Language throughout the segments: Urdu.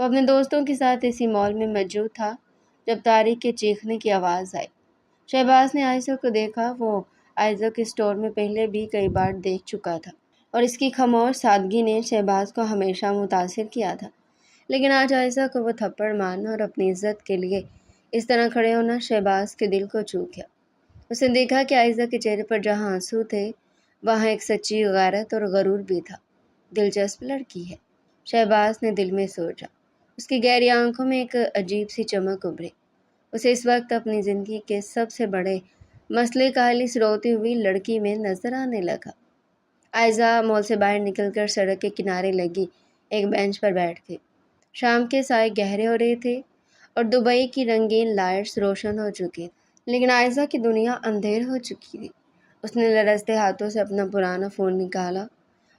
وہ اپنے دوستوں کے ساتھ اسی مال میں موجود تھا جب طارق کے چیخنے کی آواز آئی۔ شہباز نے عائشہ کو دیکھا۔ وہ عائشہ کے اسٹور میں پہلے بھی کئی بار دیکھ چکا تھا اور اس کی خاموش سادگی نے شہباز کو ہمیشہ متاثر کیا تھا، لیکن آج عائشہ کو وہ تھپڑ مارنا اور اپنی عزت کے لیے اس طرح کھڑے ہونا شہباز کے دل کو چھو گیا۔ اس نے دیکھا کہ عائشہ کے چہرے پر جہاں آنسو تھے وہاں ایک سچی غیرت اور غرور بھی تھا۔ دلچسپ لڑکی ہے، شہباز نے دل میں سوچا۔ اس کی گہری آنکھوں میں ایک عجیب سی چمک ابھری۔ اسے اس وقت اپنی زندگی کے سب سے بڑے مسئلے کا حل اس روتی ہوئی لڑکی میں نظر آنے لگا۔ عائشہ مال سے باہر نکل کر سڑک کے کنارے لگی ایک بینچ پر بیٹھ گئی۔ شام کے سائے گہرے ہو رہے تھے اور دبئی کی رنگین لائٹس روشن ہو چکی تھی، لیکن عائشہ کی دنیا اندھیر ہو چکی تھی۔ اس نے لرزتے ہاتھوں سے اپنا پرانا فون نکالا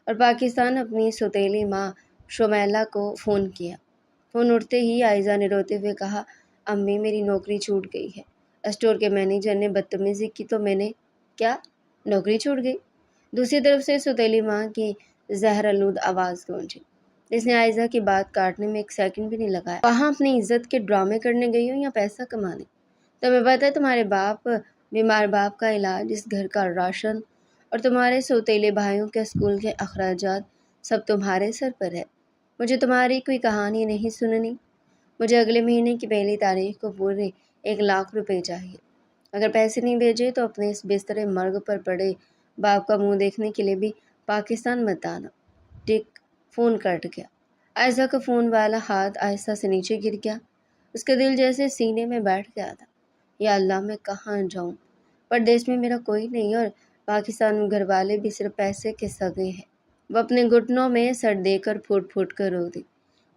اور پاکستان اپنی سوتیلی ماں شمیلہ کو فون کیا۔ فون اٹھتے ہی عائشہ نے روتے ہوئے کہا، امی میری نوکری چھوٹ گئی ہے۔ اسٹور کے مینیجر نے بدتمیزی کی تو میں نے… کیا؟ نوکری چھوٹ گئی؟ دوسری طرف سے سوتیلی ماں کی زہرآلود آواز گونجی، جس نے عائشہ کی بات کاٹنے میں ایک سیکنڈ بھی نہیں لگایا۔ وہاں اپنی عزت کے ڈرامے کرنے گئی ہو یا پیسہ کمانے؟ تمہیں پتہ ہے تمہارے بیمار باپ کا علاج، اس گھر کا راشن اور تمہارے سوتیلے بھائیوں کے اسکول کے اخراجات سب تمہارے سر پر ہے۔ مجھے تمہاری کوئی کہانی نہیں سننی۔ مجھے اگلے مہینے کی پہلی تاریخ کو پورے 1,00,000 روپے چاہیے۔ اگر پیسے نہیں بھیجے تو اپنے اس بستر مرگ پر پڑے باپ کا منہ دیکھنے کے لیے بھی پاکستان مت آنا۔ ٹک، فون کٹ گیا۔ عائشہ کا فون والا ہاتھ آہستہ سے نیچے گر گیا۔ اس کا دل جیسے سینے میں بیٹھ گیا تھا۔ یا اللہ، میں کہاں جاؤں؟ پردیس میں میرا کوئی نہیں اور پاکستان میں گھر والے بھی صرف پیسے کے سگے ہیں۔ وہ اپنے گھٹنوں میں سر دے کر پھوٹ پھوٹ کر رو دی۔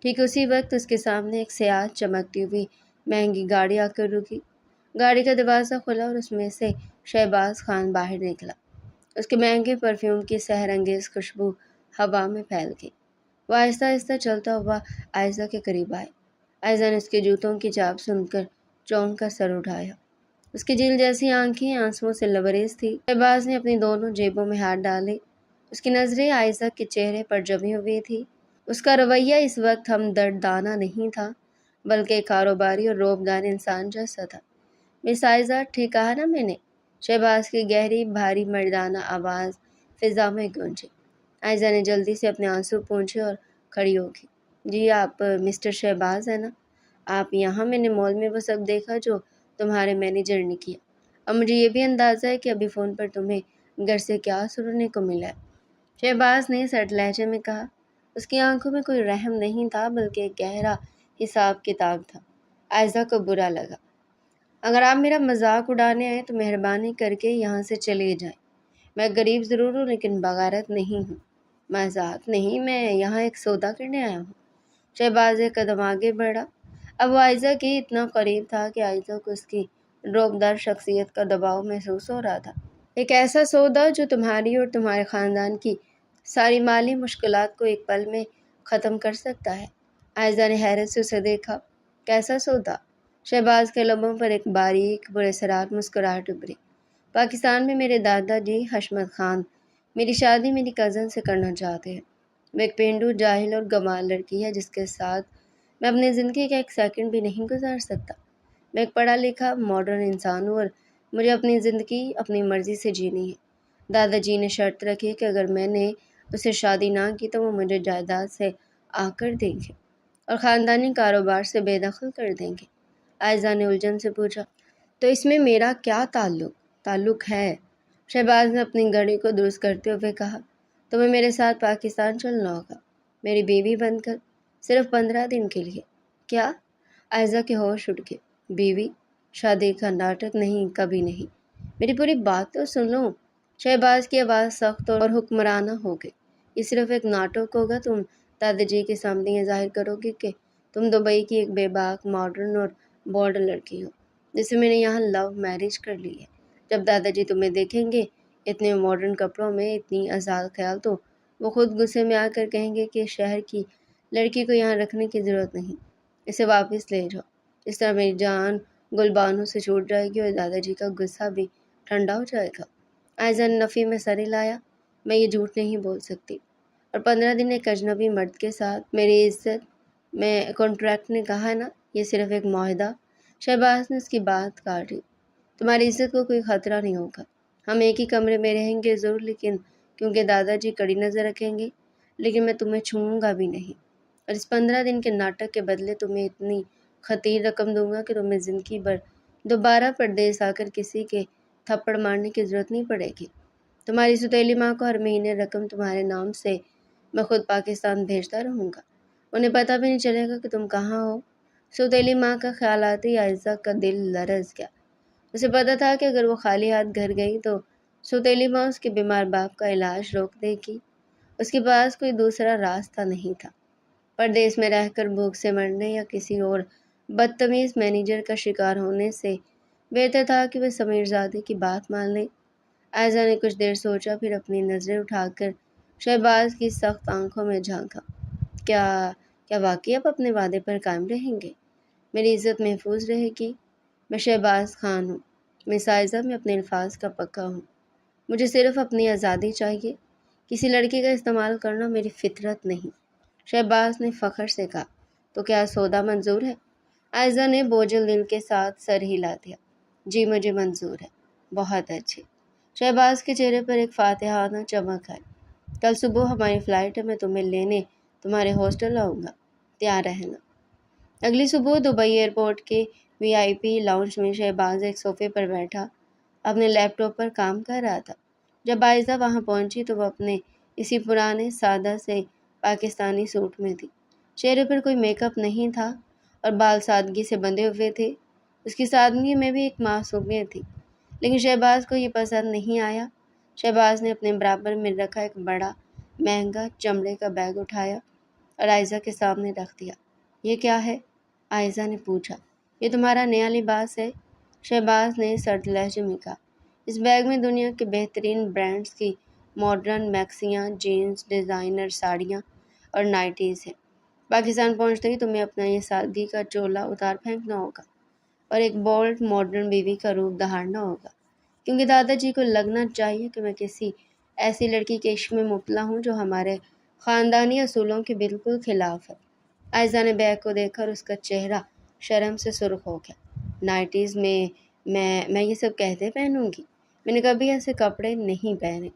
ٹھیک اسی وقت اس کے سامنے ایک سیاہ چمکتی ہوئی مہنگی گاڑی آ کر رکی۔ گاڑی کا دروازہ کھلا اور اس میں سے شہباز خان باہر نکلا۔ اس کے مہنگے پرفیوم کی سحر انگیز خوشبو ہوا میں پھیل گئی۔ وہ آہستہ آہستہ چلتا ہوا عائشہ کے قریب آیا۔ عائشہ نے اس کے جوتوں کی چاپ سن کر چونک کر سر اٹھایا۔ اس کی جھیل جیسی آنکھیں آنسوؤں سے لبریز تھی۔ شہباز نے اپنی دونوں جیبوں میں ہاتھ ڈالے۔ اس کی نظریں عائشہ کے چہرے پر جمی ہوئی تھی۔ اس کا رویہ اس وقت ہمدردانہ نہیں تھا، بلکہ ایک کاروباری اور روبدار انسان جیسا تھا۔ مس عائشہ، ٹھیک کہا نا میں نے؟ شہباز کی گہری بھاری مردانہ آواز فضا میں گونجی۔ عائشہ نے جلدی سے اپنے آنسو پونچھے اور کھڑی ہو گئی۔ جی، آپ مسٹر شہباز ہیں نا؟ آپ یہاں؟ میں نے مال میں وہ سب دیکھا جو تمہارے مینیجر نے کیا۔ اب مجھے یہ بھی اندازہ ہے کہ ابھی فون پر تمہیں گھر سے کیا سننے کو ملا ہے، شہباز نے سرد لہجے میں کہا۔ اس کی آنکھوں میں کوئی رحم نہیں تھا، بلکہ ایک گہرا حساب کتاب تھا۔ عائشہ کو برا لگا۔ اگر آپ میرا مذاق اڑانے آئے تو مہربانی کر کے یہاں سے چلے جائیں۔ میں غریب ضرور ہوں لیکن بغیرت نہیں ہوں۔ مذاق نہیں، میں یہاں ایک سودا کرنے آیا ہوں۔ شہباز ایک قدم آگے بڑھا۔ اب وہ عائشہ کے اتنا قریب تھا کہ عائشہ کو اس کی روبدار شخصیت کا دباؤ محسوس ہو رہا تھا۔ ایک ایسا سودا جو تمہاری اور تمہارے خاندان کی ساری مالی مشکلات کو ایک پل میں ختم کر سکتا ہے۔ عائشہ نے حیرت سے اسے دیکھا۔ کیسا سودا؟ شہباز کے لبوں پر ایک باریک پراسرار مسکراہٹ ابھری۔ پاکستان میں میرے دادا جی حشمت خان میری شادی میری کزن سے کرنا چاہتے ہیں۔ وہ ایک پینڈو، جاہل اور گنوار لڑکی ہے جس کے ساتھ میں اپنی زندگی کا ایک سیکنڈ بھی نہیں گزار سکتا۔ میں ایک پڑھا لکھا ماڈرن انسان ہوں اور مجھے اپنی زندگی اپنی مرضی سے جینی ہے۔ دادا جی نے شرط رکھی کہ اگر میں نے اس سے شادی نہ کی تو وہ مجھے جائیداد سے آ کر دیں گے اور خاندانی کاروبار سے بے دخل کر دیں گے۔ عائشہ نے الجھن سے پوچھا، تو اس میں میرا کیا تعلق ہے؟ شہباز نے اپنی گھڑی کو درست کرتے ہوئے کہا، تمہیں میرے ساتھ پاکستان چلنا ہوگا، میری بیوی بن کر، صرف 15 دن کے لیے۔ کیا؟ عائشہ کے ہوش اڑ گئے۔ بیوی؟ شادی کا ناٹک نہیں، کبھی نہیں۔ میری پوری بات تو سن لو۔ شہباز کی آواز سخت اور حکمرانہ ہو گئی۔ یہ صرف ایک ناٹک ہوگا۔ تم دادا جی کے سامنے یہ ظاہر کرو گے کہ تم دبئی کی ایک بے باک، ماڈرن اور بولڈ لڑکی ہو جسے میں نے یہاں لو میرج کر لی ہے۔ جب دادا جی تمہیں دیکھیں گے اتنے ماڈرن کپڑوں میں، اتنی آزاد خیال، تو وہ خود غصے میں آ کر کہیں گے کہ شہر کی لڑکی کو یہاں رکھنے کی ضرورت نہیں، اسے واپس لے جاؤ۔ اس طرح میری جان گلبانوں سے چھوٹ جائے گی اور دادا جی کا غصہ بھی ٹھنڈا ہو جائے گا۔ عائشہ نے نفی میں سر ہلایا۔ میں یہ جھوٹ نہیں بول سکتی، اور 15 دن ایک اجنبی مرد کے ساتھ میری عزت میں کانٹریکٹ نے کہا نا، یہ صرف ایک معاہدہ۔ شہباز نے اس کی بات کاٹی۔ تمہاری عزت کو کوئی خطرہ نہیں ہوگا، ہم ایک ہی کمرے میں رہیں گے ضرور، لیکن کیونکہ دادا جی کڑی نظر رکھیں گے، لیکن میں تمہیں چھوؤں گا بھی نہیں، اور اس 15 دن کے ناٹک کے بدلے تمہیں اتنی خطیر رقم دوں گا کہ تمہیں زندگی بھر دوبارہ پردیس آ کر کسی کے تھپڑ مارنے کی ضرورت نہیں پڑے گی۔ تمہاری سوتیلی ماں کو ہر مہینے رقم تمہارے نام سے میں خود پاکستان بھیجتا رہوں گا، انہیں پتہ بھی نہیں چلے گا کہ تم کہاں ہو۔ سوتیلی ماں کا خیال آتے ہی عائزہ کا دل لرز گیا۔ اسے پتہ تھا کہ اگر وہ خالی ہاتھ گھر گئی تو سوتیلی ماں اس کے بیمار باپ کا علاج روک دے گی۔ اس کے پاس کوئی دوسرا راستہ نہیں تھا۔ پردیس میں رہ کر بھوک سے مرنے یا کسی اور بدتمیز مینیجر کا شکار ہونے سے بہتر تھا کہ وہ سمیر زادے کی بات مان لے۔ عائزہ نے کچھ دیر سوچا، پھر اپنی نظریں اٹھا کر شہباز کی سخت آنکھوں میں جھانکا۔ کیا واقعی آپ اپنے وعدے پر قائم رہیں گے؟ میری عزت محفوظ رہے گی۔ میں شہباز خان ہوں، مس عائزہ، میں اپنے الفاظ کا پکا ہوں۔ مجھے صرف اپنی آزادی چاہیے، کسی لڑکی کا استعمال کرنا میری فطرت نہیں۔ شہباز نے فخر سے کہا۔ تو کیا سودا منظور ہے؟ عائزہ نے بوجھل دل کے ساتھ سر ہلا دیا۔ جی مجھے منظور ہے۔ بہت اچھے۔ شہباز کے چہرے پر ایک فاتحانہ چمک آئی۔ کل صبح ہماری فلائٹ ہے، میں تمہیں لینے تمہارے ہاسٹل آؤں گا، تیار رہنا۔ اگلی صبح دبئی ایئرپورٹ کے VIP لاؤنج میں شہباز ایک صوفے پر بیٹھا اپنے لیپ ٹاپ پر کام کر رہا تھا۔ جب عائزہ وہاں پہنچی تو وہ اپنے اسی پرانے سادہ سے پاکستانی سوٹ میں تھی۔ چہرے پر کوئی میک اپ نہیں تھا اور بال سادگی سے بندھے ہوئے تھے۔ اس کی سادگی میں بھی ایک معصومیت تھی، لیکن شہباز کو یہ پسند نہیں آیا۔ شہباز نے اپنے برابر میں رکھا ایک بڑا مہنگا چمڑے کا بیگ اٹھایا اور عائزہ کے سامنے رکھ دیا۔ یہ کیا ہے؟ عائزہ نے پوچھا۔ یہ تمہارا نیا لباس ہے، شہباز نے سرد لہجے میں کہا۔ اس بیگ میں دنیا کے بہترین برانڈز کی ماڈرن میکسیاں، جینز، ڈیزائنر ساڑیاں اور نائٹیز ہیں۔ پاکستان پہنچتے ہی تمہیں اپنا یہ سادگی کا چولا اتار پھینکنا ہوگا اور ایک بولڈ ماڈرن بیوی کا روپ دہاڑنا ہوگا، کیونکہ دادا جی کو لگنا چاہیے کہ میں کسی ایسی لڑکی کے عشق میں مبتلا ہوں جو ہمارے خاندانی اصولوں کے بالکل خلاف ہے۔ عائزہ نے بیگ کو دیکھا اور اس کا چہرہ شرم سے سرخ ہو گیا۔ نائٹیز میں یہ سب کہتے پہنوں گی؟ میں نے کبھی ایسے کپڑے نہیں پہنے،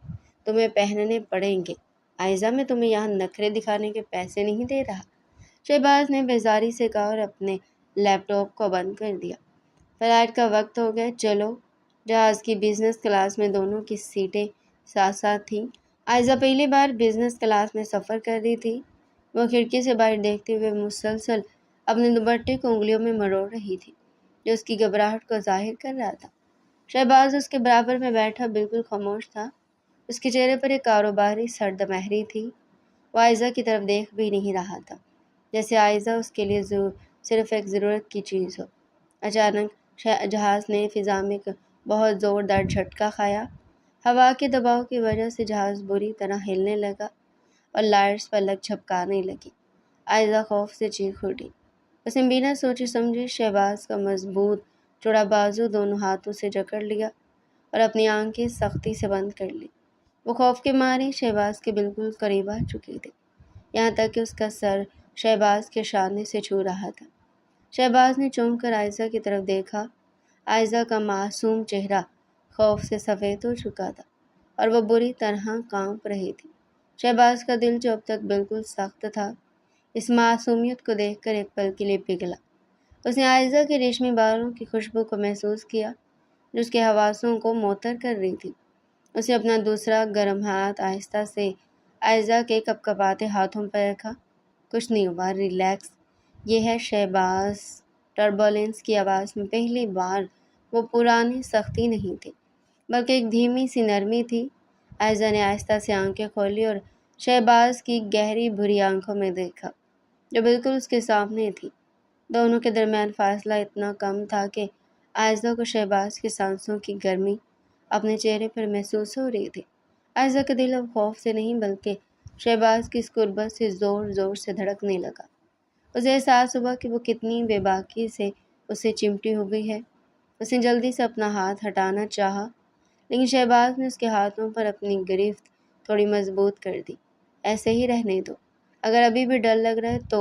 تمہیں پہننے پڑیں گے۔ عائزہ میں تمہیں یہاں نخرے دکھانے کے پیسے نہیں دے رہا، شہباز نے بیزاری سے کہا اور اپنے لیپ ٹاپ کو بند کر دیا۔ فلائٹ کا وقت ہو گیا، چلو۔ جہاز کی بزنس کلاس میں دونوں کی سیٹیں ساتھ ساتھ تھیں۔ عائزہ پہلی بار بزنس کلاس میں سفر کر رہی تھی۔ وہ کھڑکی سے باہر دیکھتے ہوئے مسلسل اپنے دوپٹے کو انگلیوں میں مروڑ رہی تھی، جو اس کی گھبراہٹ کو ظاہر کر رہا تھا۔ شہباز اس کے برابر میں بیٹھا بالکل خاموش تھا۔ اس کے چہرے پر ایک کاروباری سرد مہری تھی۔ وہ عائزہ کی طرف دیکھ بھی نہیں رہا تھا، جیسے عائزہ اس کے لیے صرف ایک ضرورت کی چیز ہو۔ اچانک جہاز نے فضا میں ایک بہت زوردار جھٹکا کھایا۔ ہوا کے دباؤ کی وجہ سے جہاز بری طرح ہلنے لگا اور لائٹس پلک جھپکانے لگی۔ عائزہ خوف سے چیخ اٹھی۔ اس نے بنا سوچے سمجھے شہباز کا مضبوط چوڑا بازو دونوں ہاتھوں سے جکڑ لیا اور اپنی آنکھیں سختی سے بند کر لی۔ وہ خوف کے مارے شہباز کے بالکل قریب آ چکے تھے، یہاں تک کہ اس کا سر شہباز کے شانے سے چھو رہا تھا۔ شہباز نے چونک کر عائزہ کی طرف دیکھا۔ عائزہ کا معصوم چہرہ خوف سے سفید ہو چکا تھا اور وہ بری طرح کانپ رہی تھی۔ شہباز کا دل جو اب تک بالکل سخت تھا، اس معصومیت کو دیکھ کر ایک پل کے لیے پگھلا۔ اس نے عائزہ کے ریشمی بالوں کی خوشبو کو محسوس کیا جو اس کے حواسوں کو معطر کر رہی تھی۔ اس نے اپنا دوسرا گرم ہاتھ آہستہ سے عائزہ کے کپکپاتے ہاتھوں پر رکھا۔ کچھ نہیں ہوا، ریلیکس۔ یہ ہے شہباز۔ ٹربولینس کی آواز میں پہلی بار وہ پرانی سختی نہیں تھی، بلکہ ایک دھیمی سی نرمی تھی۔ عائزہ نے آہستہ سے آنکھیں کھولی اور شہباز کی گہری بھری آنکھوں میں دیکھا جو بالکل اس کے سامنے تھی۔ دونوں کے درمیان فاصلہ اتنا کم تھا کہ عائزہ کو شہباز کی سانسوں کی گرمی اپنے چہرے پر محسوس ہو رہی تھی۔ عائزہ کا دل اب خوف سے نہیں بلکہ شہباز کی اس قربت سے زور زور سے دھڑکنے لگا۔ اسے احساس ہوا کہ وہ کتنی بے باکی سے اسے چمٹی ہو گئی ہے۔ اس نے جلدی سے اپنا ہاتھ ہٹانا چاہا، لیکن شہباز نے اس کے ہاتھوں پر اپنی گرفت تھوڑی مضبوط کر دی۔ ایسے ہی رہنے دو، اگر ابھی بھی ڈر لگ رہا ہے تو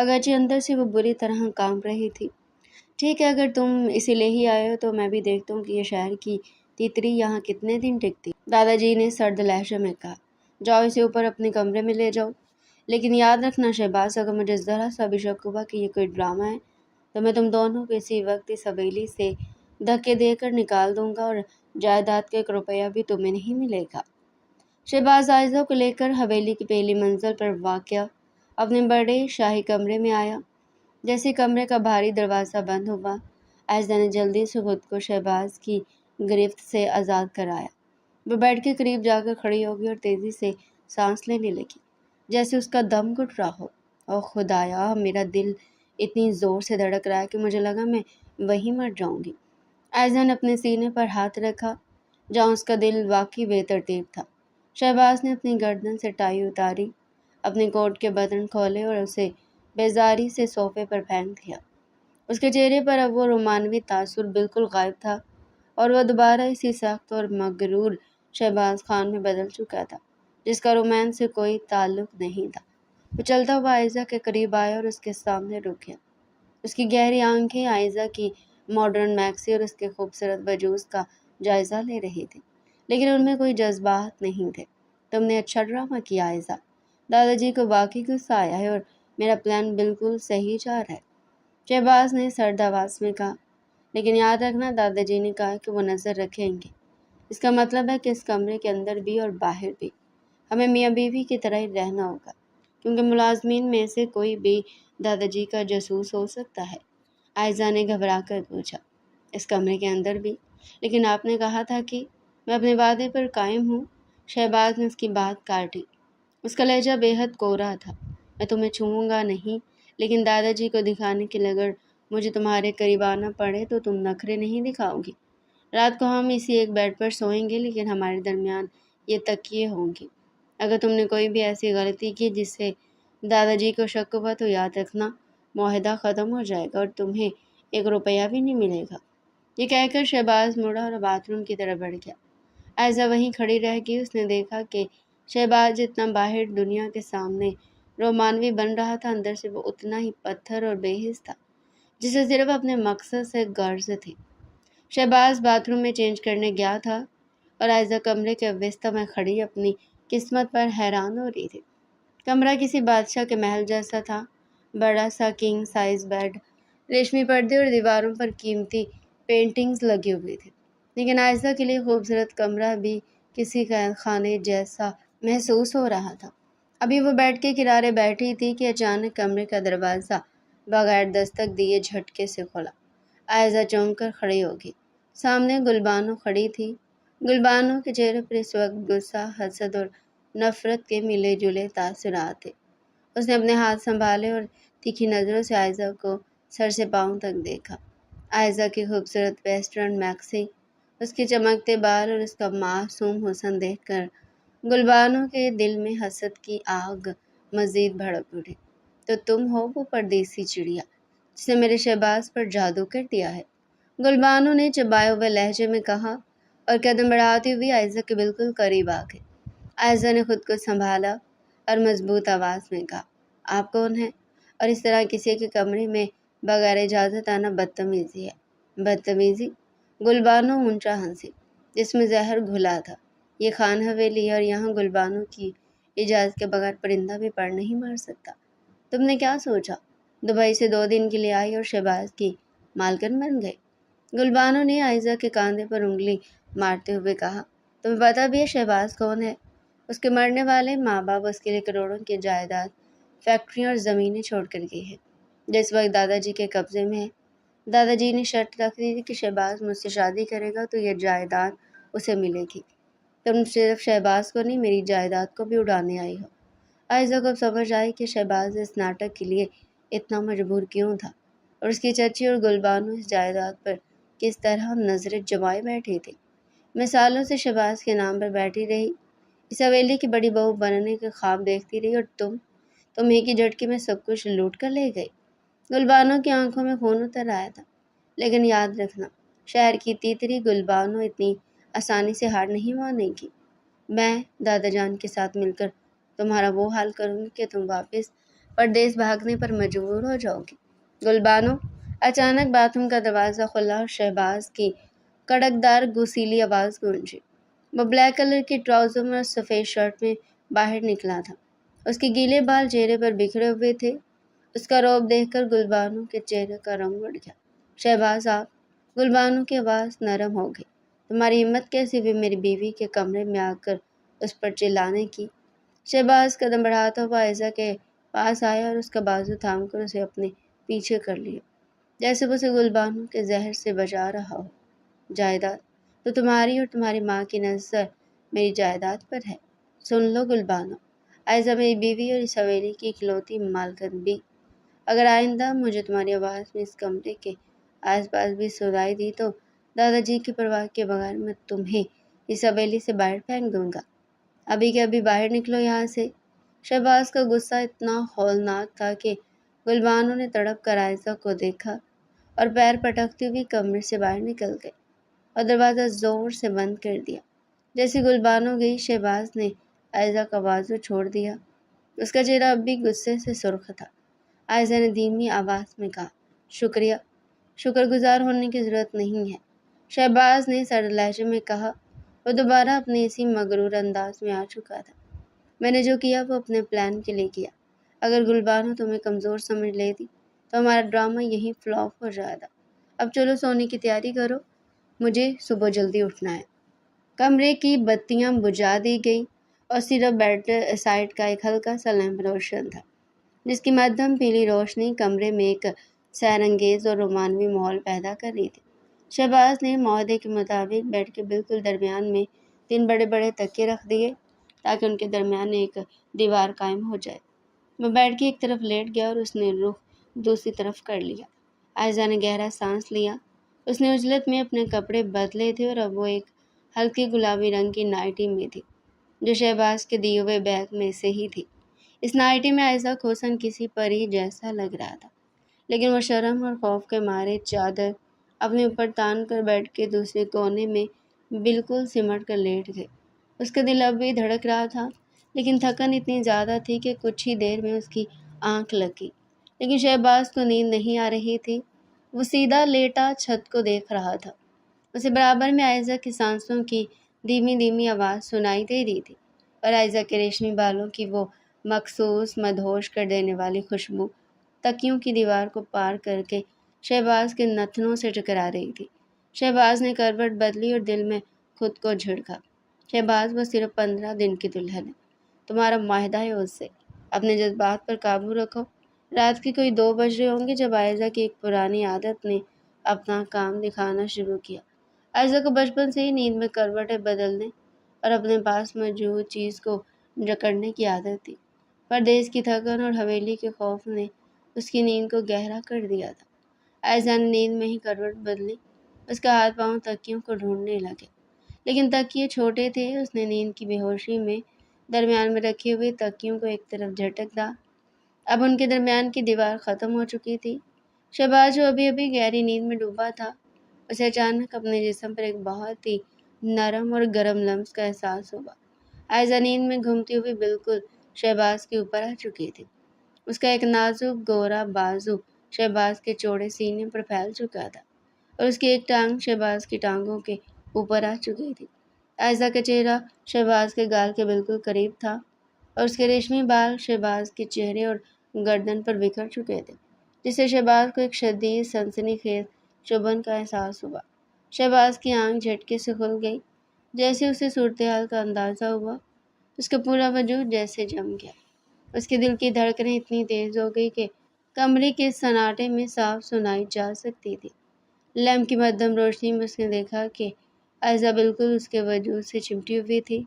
اگرچہ اندر سے وہ بری طرح کانپ رہی تھی۔ ٹھیک ہے، اگر تم اسی لیے ہی آئے ہو تو میں بھی دیکھتا ہوں کہ یہ شہر کی تیتری یہاں کتنے دن ٹکتی۔ دادا جی نے سرد لہجے میں کہا۔ جاؤ اسے اوپر اپنے کمرے میں لے جاؤ، لیکن یاد رکھنا شہباز، اگر مجھے ذرا سا بھی شک ہوا کہ یہ کوئی ڈرامہ ہے تو میں تم دونوں کو اسی وقت اس حویلی سے دھکے دے کر نکال دوں گا اور جائیداد کا 1 روپیہ بھی تمہیں نہیں ملے گا۔ شہباز عائزہ کو لے کر حویلی کی پہلی منزل پر واقع اپنے بڑے شاہی کمرے میں آیا۔ جیسے کمرے کا بھاری دروازہ بند ہوا، عائزہ نے جلدی سے خود کو شہباز کی گرفت سے آزاد کرایا۔ وہ بیڈ کے قریب جا کر کھڑی ہو گئی اور تیزی سے سانس لینے لگی، جیسے اس کا دم گھٹ رہا ہو۔ اوہ خدایا، میرا دل اتنی زور سے دھڑک رہا ہے کہ مجھے لگا میں وہیں مر جاؤں گی۔ عائزہ نے اپنے سینے پر ہاتھ رکھا جہاں اس کا دل واقعی بے ترتیب تھا۔ شہباز نے اپنی گردن سے ٹائی اتاری، اپنے کوٹ کے بٹن کھولے اور اسے بیزاری سے صوفے پر پھینک دیا۔ اس کے چہرے پر اب وہ رومانوی تاثر بالکل غائب تھا اور وہ دوبارہ اسی سخت اور مغرور شہباز خان میں بدل چکا تھا جس کا رومانس سے کوئی تعلق نہیں تھا۔ وہ چلتا ہوا عائزہ کے قریب آیا اور اس کے سامنے رک گیا۔ اس کی گہری آنکھیں عائزہ کی ماڈرن میکسی اور اس کے خوبصورت وجود کا جائزہ لے رہی تھی، لیکن ان میں کوئی جذبات نہیں تھے۔ تم نے اچھا ڈرامہ کیا عائزہ، دادا جی کو واقعی غصہ آیا ہے اور میرا پلان بالکل صحیح جا رہا ہے، شہباز نے سرد آواز میں کہا۔ لیکن یاد رکھنا، دادا جی نے کہا کہ وہ نظر رکھیں گے۔ اس کا مطلب ہے کہ اس کمرے کے اندر بھی اور باہر بھی ہمیں میاں بیوی کی طرح ہی رہنا ہوگا، کیونکہ ملازمین میں سے کوئی بھی دادا جی کا جاسوس ہو سکتا ہے۔ عائزہ نے گھبرا کر پوچھا۔ اس کمرے کے اندر بھی؟ لیکن آپ نے کہا تھا کہ… میں اپنے وعدے پر قائم ہوں، شہباز نے اس کی بات کاٹی۔ اس کا لہجہ بے حد کورا تھا۔ میں تمہیں چھوؤں گا نہیں، لیکن دادا جی کو دکھانے کے لیے اگر مجھے تمہارے قریب آنا پڑے تو تم نخرے نہیں دکھاؤ گی۔ رات کو ہم اسی ایک بیڈ پر سوئیں گے، لیکن ہمارے درمیان یہ تکیے ہوں گے۔ اگر تم نے کوئی بھی ایسی غلطی کی جس سے دادا جی کو شک ہوا تو یاد رکھنا، معاہدہ ختم ہو جائے گا اور تمہیں 1 روپیہ بھی نہیں ملے گا۔ یہ کہہ کر شہباز مڑا اور باتھ روم کی طرف بڑھ گیا۔ عائزہ وہیں کھڑی رہ گئی۔ اس نے دیکھا کہ شہباز جتنا باہر دنیا کے سامنے رومانوی بن رہا تھا، اندر سے وہ اتنا ہی پتھر اور بے حس تھا، جسے صرف اپنے مقصد سے غرض تھی۔ شہباز باتھ روم میں چینج کرنے گیا تھا اور عائزہ کمرے کے وسط میں کھڑی اپنی قسمت پر حیران ہو رہی تھی۔ کمرہ کسی بادشاہ کے محل جیسا تھا، بڑا سا کنگ سائز بیڈ، ریشمی پردے اور دیواروں پر قیمتی پینٹنگز لگی ہوئی تھی، لیکن عائزہ کے لیے خوبصورت کمرہ بھی کسی قید خانے جیسا محسوس ہو رہا تھا۔ ابھی وہ بیڈ کے کنارے بیٹھی تھی کہ اچانک کمرے کا دروازہ بغیر دستک دیے جھٹکے سے کھلا۔ عائزہ چونک کر کھڑی ہو گئی۔ سامنے گلبانو کھڑی تھی۔ گلبانو کے چہرے پر اس وقت غصہ، حسد اور نفرت کے ملے جلے تاثرات تھے۔ اس نے اپنے ہاتھ سنبھالے اور تیکھی نظروں سے عائزہ کو سر سے پاؤں تک دیکھا۔ عائزہ کی خوبصورت ویسٹرن میکسی، اس کے چمکتے بال اور اس کا معصوم حسن دیکھ کر گلبانو کے دل میں حسد کی آگ مزید بھڑک اٹھی۔ تو تم ہو وہ پردیسی چڑیا جس نے میرے شہباز پر جادو کر دیا ہے، گلبانو نے چبائے ہوئے لہجے میں کہا اور قدم بڑھاتی ہوئی عائزہ کے بالکل قریب آ گئی۔ عائزہ نے خود کو سنبھالا اور مضبوط آواز میں کہا، آپ کون ہیں؟ اور اس طرح کسی کے کمرے میں بغیر اجازت آنا بدتمیزی ہے۔ بدتمیزی؟ گلبانو اونچا ہنسی، جس میں زہر گھلا تھا۔ یہ خان حویلی ہے اور یہاں گلبانو کی اجازت کے بغیر پرندہ بھی پر نہیں مار سکتا۔ تم نے کیا سوچا؟ دبئی سے 2 دن کے لیے آئی اور شہباز کی مالکن بن گئی؟ گلبانو نے عائزہ کے کاندھے پر انگلی مارتے ہوئے کہا۔ تمہیں پتہ بھی ہے شہباز کون ہے؟ اس کے مرنے والے ماں باپ اس کے لیے کروڑوں کی جائیداد، فیکٹریاں اور زمینیں چھوڑ کر گئی ہے، جو اس وقت دادا جی کے قبضے میں ہے۔ دادا جی نے شرط رکھ دی تھی کہ شہباز مجھ سے شادی کرے گا تو یہ جائیداد اسے ملے گی۔ تم صرف شہباز کو نہیں، میری جائیداد کو بھی اڑانے آئی ہو۔ عائزہ کو اب سمجھ آئی کہ شہباز اس ناٹک کے لیے اتنا مجبور کیوں تھا اور اس کی چچی اور گلبانو اس جائیداد پر کس طرح نظریں جمائے بیٹھی تھی۔ میں سالوں سے شہباز کے نام پر بیٹھی رہی، اس حویلی کی بڑی بہو بننے کے خواب دیکھتی رہی، اور تم ایک ہی جھٹکے میں سب کچھ لوٹ کر لے گئی۔ گلبانو کی آنکھوں میں خون اتر آیا تھا۔ لیکن یاد رکھنا، شہر کی تیتری گلبانو اتنی آسانی سے ہار نہیں مانے گی۔ میں دادا جان کے ساتھ مل کر تمہارا وہ حال کروں گی کہ تم واپس پردیس بھاگنے پر مجبور ہو جاؤ گی۔ گلبانو، اچانک باتھ روم کا دروازہ کھلا اور شہباز کی کڑکدار گسیلی آواز گونجی۔ وہ بلیک کلر کی ٹراؤزر میں اور سفید شرٹ میں باہر نکلا تھا۔ اس کے گیلے بال چہرے پر بکھرے ہوئے تھے۔ اس کا روب دیکھ کر گلبانو کے چہرے کا رنگ اڑ گیا۔ شہباز آپ؟ گلبانو کی آواز نرم ہو گئی۔ تمہاری ہمت کیسی ہوئی میری بیوی کے کمرے میں آ کر اس پر چلانے کی؟ شہباز قدم بڑھاتا ہوا عائزہ کے پاس آیا اور اس کا بازو تھام کر اسے اپنے پیچھے کر لیا، جیسے وہ اسے گلبانو کے زہر سے بچا رہا ہو۔ جائیداد تو تمہاری اور تمہاری ماں کی نظر میری جائیداد پر ہے۔ سن لو گلبانو، عائزہ میری بیوی اور اس حویلی کی اکلوتی مالکن بھی۔ اگر آئندہ مجھے تمہاری آواز میں اس کمرے کے آس پاس بھی سنائی دی تو دادا جی کی پرواہ کے بغیر میں تمہیں اس حویلی سے باہر پھینک دوں گا۔ ابھی کے ابھی باہر نکلو یہاں سے۔ شہباز کا غصہ اتنا ہولناک تھا کہ گلبانو نے تڑپ کر عائزہ کو دیکھا اور پیر پٹکتی ہوئی کمرے سے باہر نکل گئی اور دروازہ زور سے بند کر دیا۔ جیسے گلبانو گئی، شہباز نے عائزہ کا بازو چھوڑ دیا۔ اس کا چہرہ اب بھی غصے سے سرخ تھا۔ عائزہ نے دھیمی آواز میں کہا، شکریہ، شکر گزار ہونے کی ضرورت نہیں ہے۔ شہباز نے سرد لہجے میں کہا۔ وہ دوبارہ اپنے اسی مغرور انداز میں آ چکا تھا۔ میں نے جو کیا وہ اپنے پلان کے لیے کیا۔ اگر گلبانو تمہیں کمزور سمجھ لیتی تو ہمارا ڈرامہ یہیں فلاپ ہو جاتا۔ اب چلو سونے کی تیاری کرو، مجھے صبح جلدی اٹھنا ہے۔ کمرے کی بتیاں بجھا دی گئی اور صرف بیڈ سائڈ کا ایک ہلکا سا لیمپ روشن تھا، جس کی مدھم پیلی روشنی کمرے میں ایک سیر انگیز اور رومانوی ماحول پیدا کر رہی تھی۔ شہباز نے معاہدے کے مطابق بیڈ کے بالکل درمیان میں 3 بڑے بڑے تکیے رکھ دیے تاکہ ان کے درمیان ایک دیوار قائم ہو جائے۔ وہ بیڈ کی ایک طرف لیٹ گیا اور اس نے رخ دوسری طرف کر لیا۔ عائزہ نے گہرا سانس لیا۔ اس نے عجلت میں اپنے کپڑے بدلے تھے اور اب وہ ایک ہلکی گلابی رنگ کی نائٹی میں تھی جو شہباز کے دیے ہوئے بیگ میں سے ہی تھی۔ اس نائٹی میں عائزہ خصوصاً کسی پری جیسا لگ رہا تھا، لیکن وہ شرم اور خوف کے مارے چادر اپنے اوپر تان کر بیڈ کے دوسرے کونے میں بالکل سمٹ کر لیٹ گئی۔ اس کا دل اب بھی دھڑک رہا تھا، لیکن تھکن اتنی زیادہ تھی کہ کچھ ہی دیر میں اس کی آنکھ لگی۔ لیکن شہباز کو نیند نہیں آ رہی تھی۔ وہ سیدھا لیٹا چھت کو دیکھ رہا تھا۔ اسے برابر میں عائزہ کی سانسوں کی دھیمی دھیمی آواز سنائی دے رہی تھی اور عائزہ کے ریشمی بالوں کی وہ مخصوص مدہوش کر دینے والی خوشبو تکیوں کی دیوار کو پار کر کے شہباز کے نتنوں سے ٹکرا رہی تھی۔ شہباز نے کروٹ بدلی اور دل میں خود کو جھڑکا۔ شہباز، وہ صرف 15 دن کی دلہن ہے، تمہارا معاہدہ ہے اس سے، اپنے جذبات پر قابو رکھو۔ رات کے کوئی 2 بج رہے ہوں گے جب عائزہ کی ایک پرانی عادت نے اپنا کام دکھانا شروع کیا۔ عائزہ کو بچپن سے ہی نیند میں کروٹیں بدلنے اور اپنے پاس موجود چیز کو جکڑنے کی عادت تھی۔ پردیس کی تھکن اور حویلی کے خوف نے اس کی نیند کو گہرا کر دیا تھا۔ عائزہ نے نیند میں ہی کروٹ بدلی۔ اس کا ہاتھ پاؤں تکیوں کو ڈھونڈنے لگے، لیکن تکیے چھوٹے تھے۔ اس نے نیند کی بے ہوشی میں درمیان میں رکھے ہوئے تکیوں کو ایک طرف جھٹک دا۔ اب ان کے درمیان کی دیوار ختم ہو چکی تھی۔ شہباز، جو ابھی ابھی گہری نیند میں ڈوبا تھا، اسے اچانک اپنے جسم پر ایک بہت ہی نرم اور گرم لمس کا احساس ہوا۔ عائزہ نیند میں گھومتی ہوئی بالکل شہباز کے اوپر آ چکی تھی۔ اس کا ایک نازک گورا بازو شہباز کے چوڑے سینے پر پھیل چکا تھا اور اس کی ایک ٹانگ شہباز کی ٹانگوں کے اوپر آ چکی تھی۔ عائزہ کا چہرہ شہباز کے گال کے بالکل قریب تھا اور اس کے ریشمی بال شہباز کے چہرے اور گردن پر بکھر چکے تھے، جس سے شہباز کو ایک شدید سنسنی خیز چبھن کا احساس ہوا۔ شہباز کی آنکھ جھٹکے سے کھل گئی۔ جیسے اسے صورتحال کا اندازہ ہوا، اس کا پورا وجود جیسے جم گیا۔ اس کے دل کی دھڑکنیں اتنی تیز ہو گئی کہ کمرے کے سناٹے میں صاف سنائی جا سکتی تھی۔ لیمپ کی مدھم روشنی میں اس نے دیکھا کہ عائزہ بالکل اس کے وجود سے چمٹی ہوئی تھی،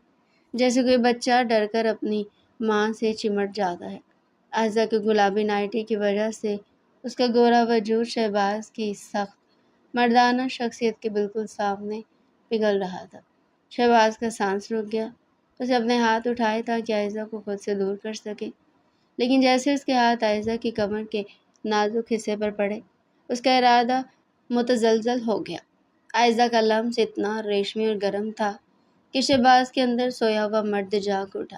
جیسے کوئی بچہ ڈر کر اپنی ماں سے چمٹ جاتا ہے۔ عائزہ کی گلابی نائٹی کی وجہ سے اس کا گورا وجود شہباز کی سخت مردانہ شخصیت کے بالکل سامنے پگھل رہا تھا۔ شہباز کا سانس رک گیا۔ اسے اپنے ہاتھ اٹھائے تاکہ عائزہ کو خود سے دور کر سکے، لیکن جیسے اس کے ہاتھ عائزہ کی کمر کے نازک حصے پر پڑے، اس کا ارادہ متزلزل ہو گیا۔ عائزہ کا لمس اتنا ریشمی اور گرم تھا کہ شہباز کے اندر سویا ہوا مرد جاگ اٹھا۔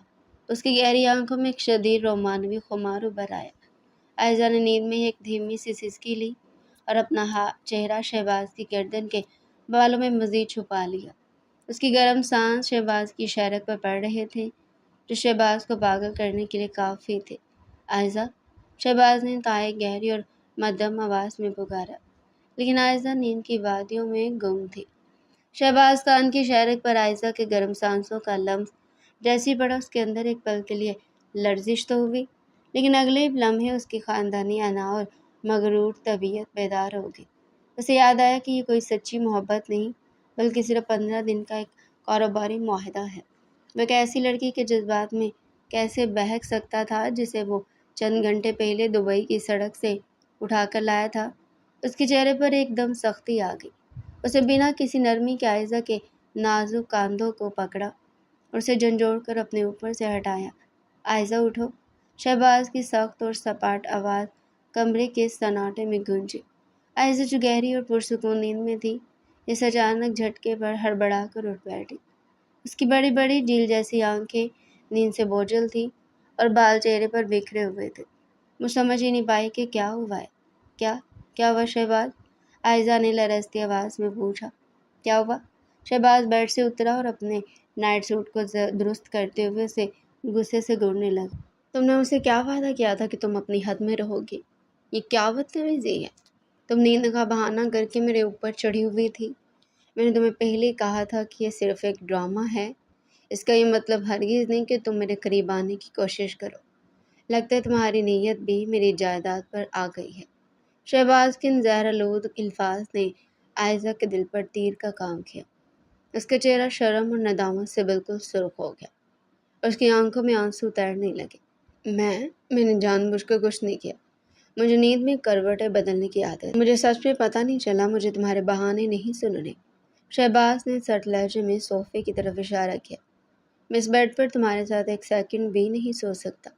اس کی گہری آنکھوں میں ایک شدید رومانوی خمار ابھر آیا۔ عائزہ نے نیند میں ایک دھیمی سی سسکی لی اور اپنا چہرہ شہباز کی گردن کے بالوں میں مزید چھپا لیا۔ اس کی گرم سانس شہباز کی شہرک پر پڑ رہے تھے جو شہباز کو پاگل کرنے کے لیے کافی تھے۔ عائزہ، شہباز نے انتہائی گہری اور مدھم آواز میں پکارا، لیکن عائزہ نیند کی وادیوں میں گم تھی۔ شہباز خان کی شہرک پر عائزہ کے گرم سانسوں کا لمس جیسی پڑا، اس کے اندر ایک پل کے لیے لرزش تو ہوئی، لیکن اگلے لمحے اس کی خاندانی انا اور مغرور طبیعت بیدار ہو گئی۔ اسے یاد آیا کہ یہ کوئی سچی محبت نہیں بلکہ صرف 15 دن کا ایک کاروباری معاہدہ ہے۔ وہ ایک ایسی لڑکی کے جذبات میں کیسے بہک سکتا تھا جسے وہ چند گھنٹے پہلے دبئی کی سڑک سے اٹھا کر لایا تھا۔ اس کے چہرے پر ایک دم سختی آ گئی۔ اسے بنا کسی نرمی کے عائزہ کے نازک کاندھوں کو پکڑا اور اسے جھنجھوڑ کر اپنے اوپر سے ہٹایا۔ عائزہ اٹھو، شہباز کی سخت اور سپاٹ آواز کمرے کے سناٹے میں گونجی۔ عائزہ جو گہری اور پرسکون نیند میں تھی، اس اچانک جھٹکے پر ہڑبڑا کر اٹھ بیٹھی۔ اس کی بڑی بڑی جھیل جیسی آنکھیں نیند سے بوجھل تھیں اور بال چہرے پر بکھرے ہوئے تھے۔ وہ سمجھ ہی نہیں پائی کہ کیا ہوا ہے۔ کیا ہوا شہباز؟ عائزہ نے لرزتی آواز میں پوچھا۔ کیا ہوا؟ شہباز بیڈ سے اترا اور اپنے نائٹ سوٹ کو درست کرتے ہوئے اسے غصے سے گھورنے لگا۔ تم نے مجھ سے کیا وعدہ کیا تھا کہ تم اپنی حد میں رہو گی؟ یہ کیا بدتمیزی ہے؟ تم نیند کا بہانہ کر کے میرے اوپر چڑھی ہوئی تھی۔ میں نے تمہیں پہلے کہا تھا کہ یہ صرف ایک ڈرامہ ہے۔ اس کا یہ مطلب ہرگز نہیں کہ تم میرے قریب آنے کی کوشش کرو۔ لگتا ہے تمہاری نیت بھی میری جائیداد پر آ گئی ہے۔ شہباز کے ان زہرآلود الفاظ نے عائزہ کے دل پر تیر کا کام کیا۔ اس کا چہرہ شرم اور ندامت سے بالکل سرخ ہو گیا اور اس کی آنکھوں میں آنسو تیرنے لگے۔ میں نے جان بوجھ کر کچھ نہیں کیا۔ مجھے نیند میں کروٹیں بدلنے کی عادت ہے۔ مجھے سچ میں پتہ نہیں چلا، مجھے تمہارے بہانے نہیں سننے۔ شہباز نے سرد لہجے میں صوفے کی طرف اشارہ کیا۔ میں اس بیڈ پر تمہارے ساتھ ایک سیکنڈ بھی نہیں سو سکتا۔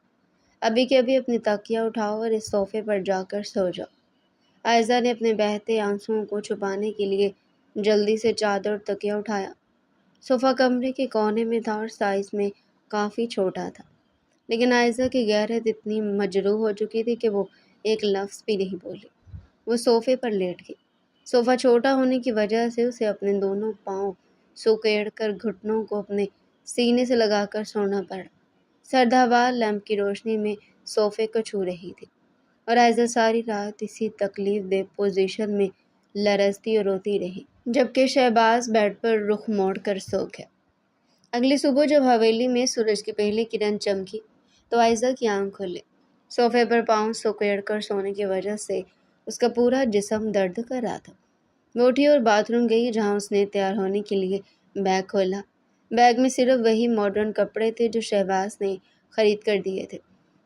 ابھی کے ابھی اپنی تکیہ اٹھاؤ اور اس صوفے پر جا کر سو جاؤ۔ عائزہ نے اپنے بہتے آنسوؤں کو چھپانے کے لیے جلدی سے چادر اور تکیہ اٹھایا۔ صوفہ کمرے کے کونے میں تھا اور سائز میں کافی چھوٹا تھا، لیکن عائزہ کی غیرت اتنی مجروح ہو چکی تھی کہ وہ ایک لفظ بھی نہیں بولی۔ وہ صوفے پر لیٹ گئی۔ صوفہ چھوٹا ہونے کی وجہ سے اسے اپنے دونوں پاؤں سکیڑ کر گھٹنوں کو اپنے سینے سے لگا کر سونا پڑا۔ سرد ہوا لیمپ کی روشنی میں صوفے کو چھو رہی تھی اور عائزہ ساری رات اسی تکلیف دہ پوزیشن میں لرزتی اور روتی رہی، جبکہ شہباز بیڈ پر رخ موڑ کر سو گیا۔ اگلی صبح جب حویلی میں سورج کی پہلی کرن چمکی تو عائزہ کی آنکھ کھلی۔ صوفے پر پاؤں سکیڑ کر سونے کی وجہ سے اس کا پورا جسم درد کر رہا تھا۔ وہ اٹھی اور باتھ روم گئی، جہاں اس نے تیار ہونے کے لیے بیگ کھولا۔ بیگ میں صرف وہی ماڈرن کپڑے تھے جو شہباز نے خرید کر دیے تھے۔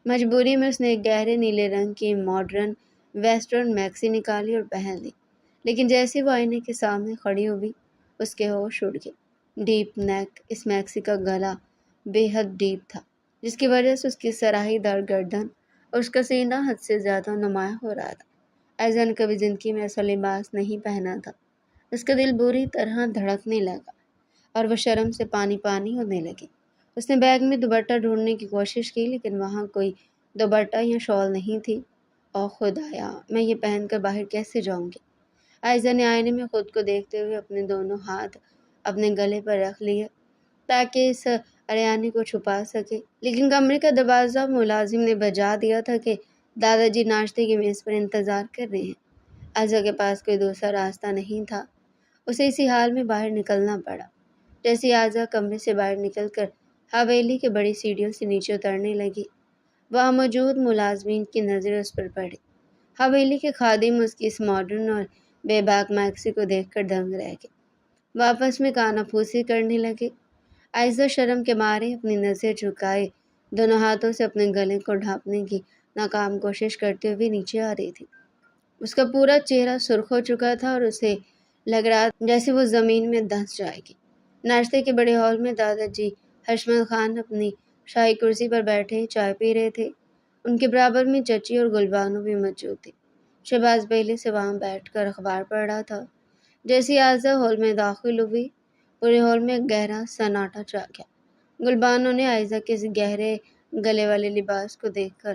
مجبوری میں اس نے ایک گہرے نیلے رنگ کی ماڈرن ویسٹرن میکسی نکالی اور پہن لی، لیکن جیسے وہ آئینے کے سامنے کھڑی ہوئی اس کے ہوش اڑ گئے۔ ڈیپ نیک، اس میکسی کا گلا بے حد ڈیپ تھا، جس کی وجہ سے اس کی سراہی دار گردن اور اس کا سینہ حد سے زیادہ نمایاں ہو رہا تھا۔ عائزہ نے کبھی زندگی میں ایسا لباس نہیں پہنا تھا۔ اس کا دل بری طرح دھڑکنے لگا اور وہ شرم سے پانی پانی ہونے لگی۔ اس نے بیگ میں دوپٹہ ڈھونڈنے کی کوشش کی، لیکن وہاں کوئی دوپٹہ یا شال نہیں تھی۔ اوہ خدایا، میں یہ پہن کر باہر کیسے جاؤں گی؟ عائزہ نے آئینے میں خود کو دیکھتے ہوئے اپنے دونوں ہاتھ اپنے گلے پر رکھ لیے تاکہ اس اریانی کو چھپا سکے، لیکن کمرے کا دروازہ ملازم نے بجا دیا تھا کہ دادا جی ناشتے کی میز پر انتظار کر رہے ہیں۔ عائزہ کے پاس کوئی دوسرا راستہ نہیں تھا، اسے اسی حال میں باہر نکلنا پڑا۔ جیسے عائزہ کمرے سے باہر نکل کر حویلی کے بڑی سیڑھیوں سے نیچے اترنے لگی، وہاں موجود ملازمین کی نظریں اس پر پڑی۔ حویلی کے خادم اس کی اس ماڈرن اور بے باک میکسی کو دیکھ کر دنگ رہ گئے۔ وہ آپس میں کانا پھوسی کرنے لگے۔ عائزہ شرم کے مارے اپنی نظر جھکائے دونوں ہاتھوں سے اپنے گلے کو ڈھانپنے کی ناکام کوشش کرتے ہوئے نیچے آ رہی تھی۔ اس کا پورا چہرہ سرخ ہو چکا تھا اور اسے لگ رہا جیسے وہ زمین میں دھنس جائے گی۔ ناشتے کے بڑے ہال میں دادا جی حشمت خان اپنی شاہی کرسی پر بیٹھے چائے پی رہے تھے۔ ان کے برابر میں چچی اور گلبانو بھی موجود تھی۔ شہباز پہلے سے وہاں بیٹھ کر اخبار پڑھ رہا تھا۔ جیسے عائزہ ہال میں داخل ہوئی، پورے ہال میں گہرا سناٹا چھا گیا۔ گلبانو نے عائزہ کے اس گہرے گلے والے لباس کو دیکھ کر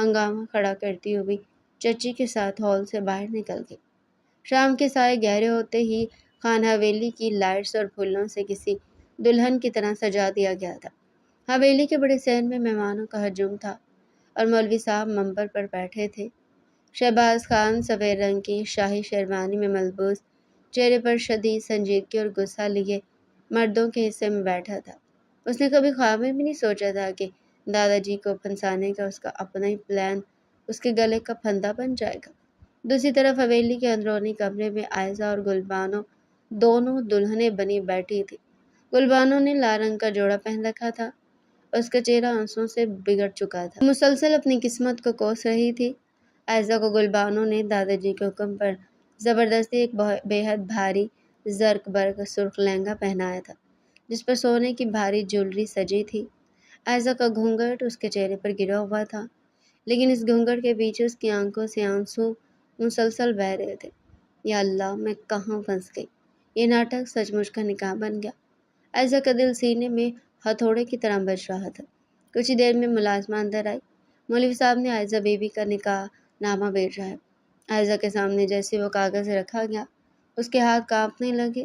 ہنگامہ کھڑا کرتی ہوئی چچی کے ساتھ ہال سے باہر نکل گئی۔ شام کے سائے گہرے ہوتے ہی خان حویلی کی لائٹس اور پھولوں سے کسی دلہن کی طرح سجا دیا گیا تھا۔ حویلی کے بڑے صحن میں مہمانوں کا ہجوم تھا اور مولوی صاحب منبر پر بیٹھے تھے۔ شہباز خان سفید رنگ کی شاہی شیروانی میں ملبوس، چہرے پر شدید سنجیدگی اور غصہ لیے مردوں کے حصے میں بیٹھا تھا۔ اس نے کبھی خواب میں بھی نہیں سوچا تھا کہ دادا جی کو پھنسانے کا اس کا اپنا ہی پلان اس کے گلے کا پھندا بن جائے گا۔ دوسری طرف حویلی کے اندرونی کمرے میں عائزہ اور گلبانو دونوں دلہنیں بنی بیٹھی تھی۔ گلبانو نے لال رنگ کا جوڑا پہن رکھا تھا، اس کا چہرہ آنسوں سے بگڑ چکا تھا، مسلسل اپنی قسمت کو کوس رہی تھی۔ عائزہ کو گلبانو نے دادا جی کے حکم پر زبردستی ایک بے حد بھاری زرق برق سرخ لہنگا پہنایا تھا، جس پر سونے کی بھاری جولری سجی تھی۔ عائزہ کا گھونگھٹ اس کے چہرے پر گرا ہوا تھا، لیکن اس گھونگھٹ کے پیچھے اس کی آنکھوں سے آنسو مسلسل بہہ رہے تھے۔ یا اللہ، میں کہاں پھنس گئی؟ یہ ناٹک سچ مچ کا نکاح بن گیا۔ عائزہ کا دل سینے میں ہتھوڑے کی طرح بج رہا تھا۔ کچھ ہی دیر میں ملازمہ اندر آئی۔ مولوی صاحب نے عائزہ بیوی کا نکاح نامہ بھیجا ہے۔ عائزہ کے سامنے جیسے وہ کاغذ رکھا گیا، اس کے ہاتھ کانپنے لگے۔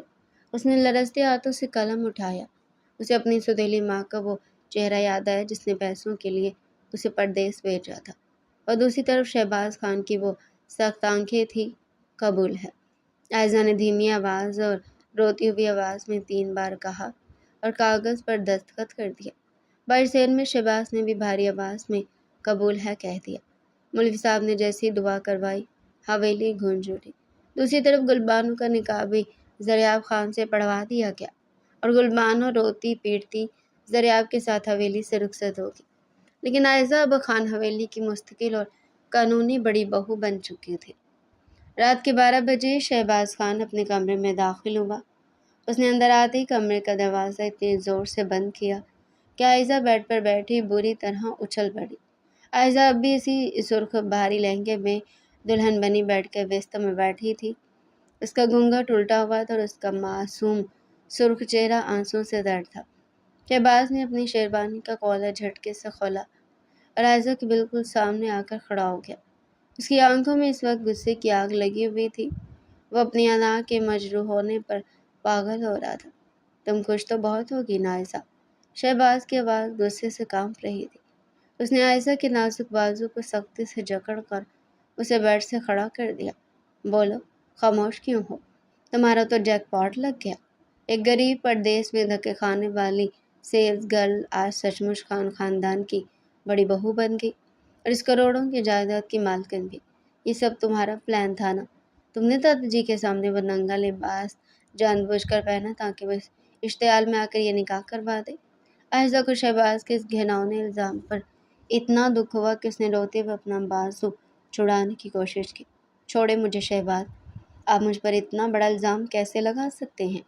اس نے لرزتے ہاتھوں سے قلم اٹھایا۔ اسے اپنی سوتیلی ماں کا وہ چہرہ یاد آیا جس نے پیسوں کے لیے اسے پردیس بھیجا تھا، اور دوسری طرف شہباز خان کی وہ سخت آنکھیں تھی۔ قبول ہے، عائزہ نے دھیمی آواز اور روتی ہوئی آواز میں 3 بار کہا اور کاغذ پر دستخط کر دیا۔ باہر صحن میں شہباز نے بھی بھاری آواز میں قبول ہے کہہ دیا۔ مولوی صاحب نے جیسی دعا کروائی، حویلی گونج اٹھی۔ دوسری طرف گلبانو کا نکاح بھی زریاب خان سے پڑھوا دیا گیا، اور گلبانو روتی پیٹتی زریاب کے ساتھ حویلی سے رخصت ہوگی۔ لیکن عائزہ اب خان حویلی کی مستقل اور قانونی بڑی بہو بن چکی تھی۔ رات کے 12 بجے شہباز خان اپنے کمرے میں داخل ہوا۔ اس نے اندر آتے ہی کمرے کا دروازہ اتنی زور سے بند کیا کہ عائزہ بیڈ پر بیٹھی بری طرح اچھل پڑی۔ عائزہ اب بھی اسی سرخ بھاری لہنگے میں دلہن بنی بیٹھ کے بستر میں بیٹھی تھی۔ اس کا گھونگھٹ الٹا ہوا تھا اور اس کا معصوم سرخ چہرہ آنسوں سے تر تھا۔ شہباز نے اپنی شیروانی کا کالر جھٹکے سے کھولا اور عائزہ کے بالکل سامنے آ کر کھڑا ہو گیا۔ اس کی آنکھوں میں اس وقت غصے کی آگ لگی ہوئی تھی۔ وہ اپنی انا کے مجروح ہونے پر پاگل ہو رہا تھا۔ تم خوش تو بہت ہوگی نا عائزہ؟ شہباز کی آواز غصے سے کانپ رہی تھی۔ اس نے عائزہ کے نازک بازو کو سختی سے جکڑ کر اسے بیڈ سے کھڑا کر دیا۔ بولو، خاموش کیوں ہو؟ تمہارا تو جیک پاٹ لگ گیا۔ ایک غریب پردیس میں دھکے کھانے والی سیلز گرل آج سچ مچ خان خاندان کی بڑی بہو بن گئی، اور اس کروڑوں کی جائیداد کی مالکن بھی۔ یہ سب تمہارا پلان تھا نا؟ تم نے دادا جی کے سامنے وہ ننگا لباس جان بوجھ کر پہنا تاکہ وہ اشتعال میں آ کر یہ نکاح کروا دے۔ عائزہ کو شہباز کے اس گھناؤنے الزام پر اتنا دکھ ہوا کہ اس نے روتے ہوئے اپنا بازو چھڑانے کی کوشش کی۔ چھوڑے مجھے شہباز، آپ مجھ پر اتنا بڑا الزام کیسے لگا سکتے ہیں؟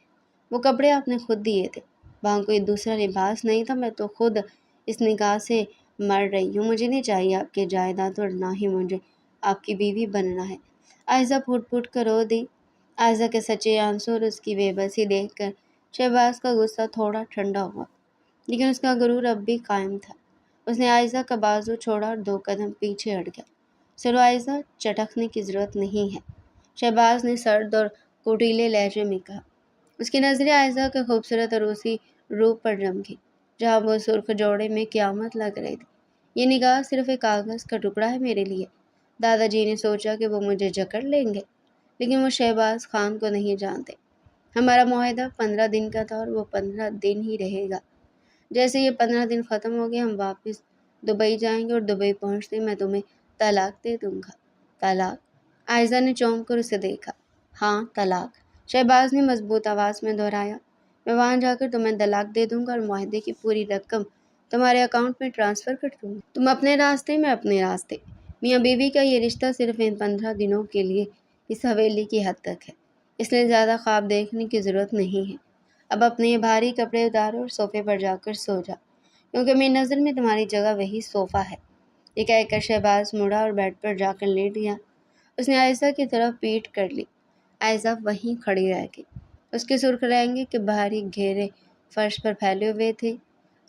وہ کپڑے آپ نے خود دیے تھے، وہاں کوئی دوسرا لباس نہیں تھا۔ میں تو خود اس نکاح سے مر رہی ہوں۔ مجھے نہیں چاہیے آپ کی جائیداد اور نہ ہی مجھے آپ کی بیوی بننا ہے۔ عائزہ پھوٹ پھوٹ کر رو دی۔ عائزہ کے سچے آنسو اور اس کی بے بسی دیکھ کر شہباز کا غصہ تھوڑا ٹھنڈا ہوا، لیکن اس کا غرور اب بھی قائم تھا۔ اس نے عائزہ کا بازو چھوڑا اور 2 قدم پیچھے ہٹ گیا۔ سنو عائزہ، چٹکنے کی ضرورت نہیں ہے، شہباز نے سرد اور کوٹیلے لہجے میں کہا۔ اس کی نظریں عائزہ کے خوبصورت اور اسی روپ پر جم گئی جہاں وہ سرخ جوڑے میں قیامت لگ رہی تھی۔ یہ نگاہ صرف ایک کاغذ کا ٹکڑا ہے میرے لیے۔ دادا جی نے سوچا کہ وہ مجھے جکڑ لیں گے، لیکن وہ شہباز خان کو نہیں جانتے۔ ہمارا معاہدہ 15 دن کا تھا اور وہ 15 دن ہی رہے گا۔ جیسے یہ 15 دن ختم ہو گئے ہم واپس دبئی جائیں گے اور دبئی پہنچتے میں تمہیں طلاق دے دوں گا۔ طلاق؟ عائزہ نے چونک کر اسے دیکھا۔ ہاں، طلاق، شہباز نے مضبوط آواز میں دہرایا۔ میں وہاں جا کر تمہیں طلاق دے دوں گا اور معاہدے کی پوری رقم تمہارے اکاؤنٹ میں ٹرانسفر کر دوں گا۔ تم اپنے راستے، میں اپنے راستے۔ میاں بیوی کا یہ رشتہ صرف ان 15 دنوں کے لیے اس حویلی کی حد تک ہے، اس لیے زیادہ خواب دیکھنے کی ضرورت نہیں ہے۔ اب اپنے یہ بھاری کپڑے اتارو اور صوفے پر جا کر سو جا، کیونکہ میری نظر میں تمہاری جگہ وہی صوفہ ہے۔ یہ کہہ کر شہباز مڑا اور بیڈ پر جا کر لیٹ گیا۔ اس نے عائزہ کی طرف پیٹھ کر لی۔ عائزہ وہیں کھڑی رہ گئی۔ اس کے سرخ لہنگے کے بھاری گھیرے فرش پر پھیلے ہوئے تھے۔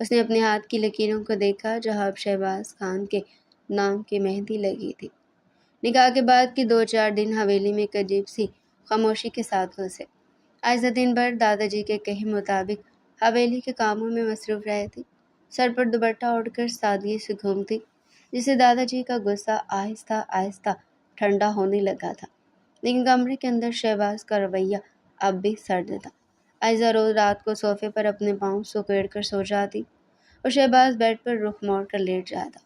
اس نے اپنے ہاتھ کی لکیروں کو دیکھا جہاں اب شہباز خان کے نام کی مہندی لگی تھی۔ نکاح کے بعد کی 2-4 دن حویلی میں ایک عجیب سی خاموشی کے ساتھ گزرے۔ عائزہ دن بھر دادا جی کے کہے مطابق حویلی کے کاموں میں مصروف رہے تھی۔ سر پر دوپٹہ اوڑھ کر سادگی سے گھومتی، جس سے دادا جی کا غصہ آہستہ آہستہ ٹھنڈا ہونے لگا تھا۔ لیکن کمرے کے اندر شہباز کا رویہ اب بھی سرد تھا۔ عائزہ روز رات کو صوفے پر اپنے پاؤں سکیڑ کر سو جاتی اور شہباز بیڈ پر رخ موڑ کر لیٹ جاتا۔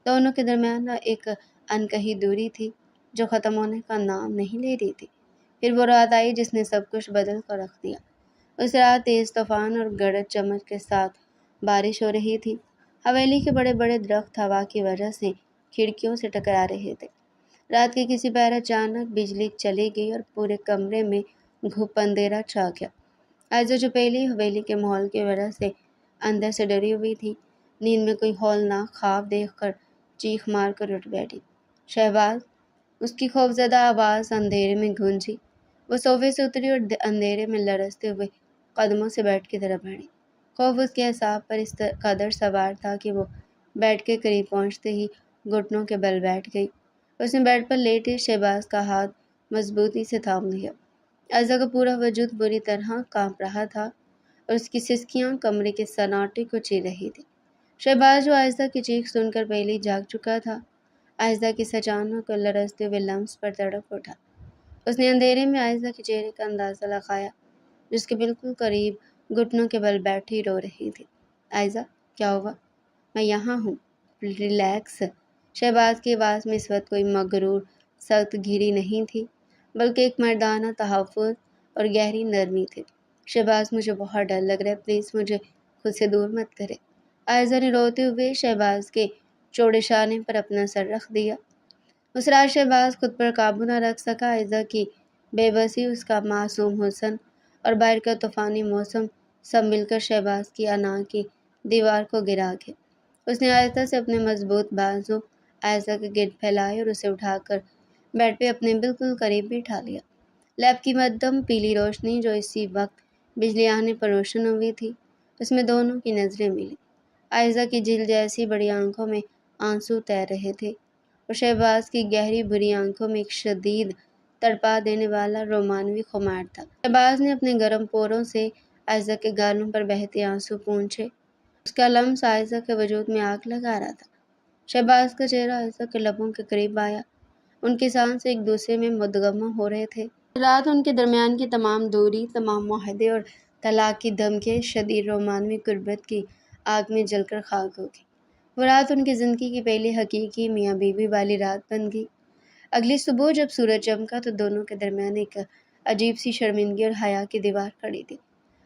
دونوں کے درمیان ایک انکہی دوری تھی جو ختم ہونے کا نام نہیں لے رہی تھی۔ پھر وہ رات آئی جس نے سب کچھ بدل کر رکھ دیا۔ اس رات تیز طوفان اور گرج چمک کے ساتھ بارش ہو رہی تھی۔ حویلی کے بڑے بڑے درخت ہوا کی وجہ سے کھڑکیوں سے ٹکرا رہے تھے۔ رات کے کسی پہر اچانک بجلی چلی گئی اور پورے کمرے میں گھپ اندھیرا چھا گیا۔ عائزہ جو پہلی حویلی کے ماحول کی وجہ سے اندر سے ڈری ہوئی تھی، نیند میں کوئی ہولناک خواب دیکھ کر چیخ مار کر اٹھ بیٹھی۔ شہباز! اس کی خوفزدہ آواز اندھیرے میں گونجی۔ وہ صوفے سے اتری اور اندھیرے میں لرزتے ہوئے قدموں سے بیڈ کی طرف بڑھی۔ خوف اس کے اعصاب پر اس قدر سوار تھا کہ وہ بیڈ کے قریب پہنچتے ہی گھٹنوں کے بل بیٹھ گئی۔ اس نے بیڈ پر لیٹے شہباز کا ہاتھ مضبوطی سے تھام لیا۔ عائزہ کا پورا وجود بری طرح کانپ رہا تھا اور اس کی سسکیاں کمرے کے سناٹے کو چیر رہی تھی۔ شہباز جو عائزہ کی چیخ سن کر پہلے ہی جاگ چکا تھا، عائزہ کی اچانک کو لرزتے ہوئے لمس پر تڑپ اٹھا۔ اس نے اندھیرے میں عائزہ کے چہرے کا اندازہ لگایا، جس کے بالکل قریب گھٹنوں کے بل بیٹھی رو رہی تھی۔ عائزہ! کیا ہوا؟ میں یہاں ہوں، ریلیکس۔ شہباز کی آواز میں اس وقت کوئی مغرور سخت گیری نہیں تھی، بلکہ ایک مردانہ تحفظ اور گہری نرمی تھی۔ شہباز مجھے بہت ڈر لگ رہا ہے، پلیز مجھے خود سے دور مت کرے۔ عائزہ نے روتے ہوئے شہباز کے چوڑے شانے پر اپنا سر رکھ دیا۔ اس رات شہباز خود پر قابو نہ رکھ سکا۔ عائزہ کی بے بسی، اس کا معصوم حسن اور باہر کا طوفانی موسم سب مل کر شہباز کی انا کی دیوار کو گرا گئے۔ اس نے آہستہ سے اپنے مضبوط بازو عائزہ کے گرد پھیلائے اور اسے اٹھا کر بیڈ پہ اپنے بالکل قریب بٹھا لیا۔ لیب کی مدھم پیلی روشنی جو اسی وقت بجلی آنے پر روشن ہوئی تھی، اس میں دونوں کی نظریں ملیں۔ عائزہ کی جھیل جیسی بڑی آنکھوں میں آنسو تیر رہے تھے اور شہباز کی گہری بھری آنکھوں میں ایک شدید تڑپا دینے والا رومانوی خمار تھا۔ شہباز نے اپنے گرم پوروں سے عائزہ کے گالوں پر بہتے آنسو پونچھے۔ اس کا لمس عائزہ کے وجود میں آگ لگا رہا تھا۔ شہباز کا چہرہ عائزہ کے لبوں کے قریب آیا۔ ان کے سانس ایک دوسرے میں مدغم ہو رہے تھے۔ رات ان کے درمیان کی تمام دوری، تمام معاہدے اور طلاق کی دھمکیاں شدید رومانوی قربت کی آگ میں جل کر خاک ہو گئی۔ وہ رات ان کی زندگی کی پہلی حقیقی میاں بیوی والی رات بن گئی۔ اگلی صبح جب سورج چمکا تو دونوں کے درمیان ایک عجیب سی شرمندگی اور حیا کی دیوار کھڑی تھی۔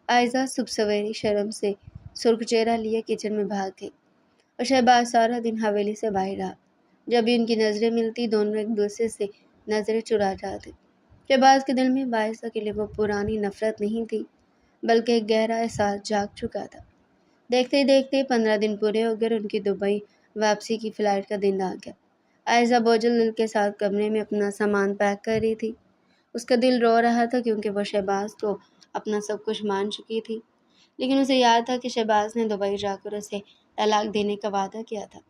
عائزہ صبح سویرے شرم سے سرخ چہرہ لیے کچن میں بھاگ گئی اور شہباز سارا دن حویلی سے باہر رہا۔ جب بھی ان کی نظریں ملتی، دونوں ایک دوسرے سے نظریں چرا جاتے۔ شہباز کے دل میں عائزہ کے لیے وہ پرانی نفرت نہیں تھی، بلکہ ایک گہرا احساس جاگ چکا تھا۔ دیکھتے ہی دیکھتے 15 دن پورے ہو گئے اور ان کی دبئی واپسی کی فلائٹ کا دن آ گیا۔ عائزہ بوجھل دل کے ساتھ کمرے میں اپنا سامان پیک کر رہی تھی۔ اس کا دل رو رہا تھا کیونکہ وہ شہباز کو اپنا سب کچھ مان چکی تھی، لیکن اسے یاد تھا کہ شہباز نے دبئی جا کر اسے طلاق دینے کا وعدہ کیا تھا۔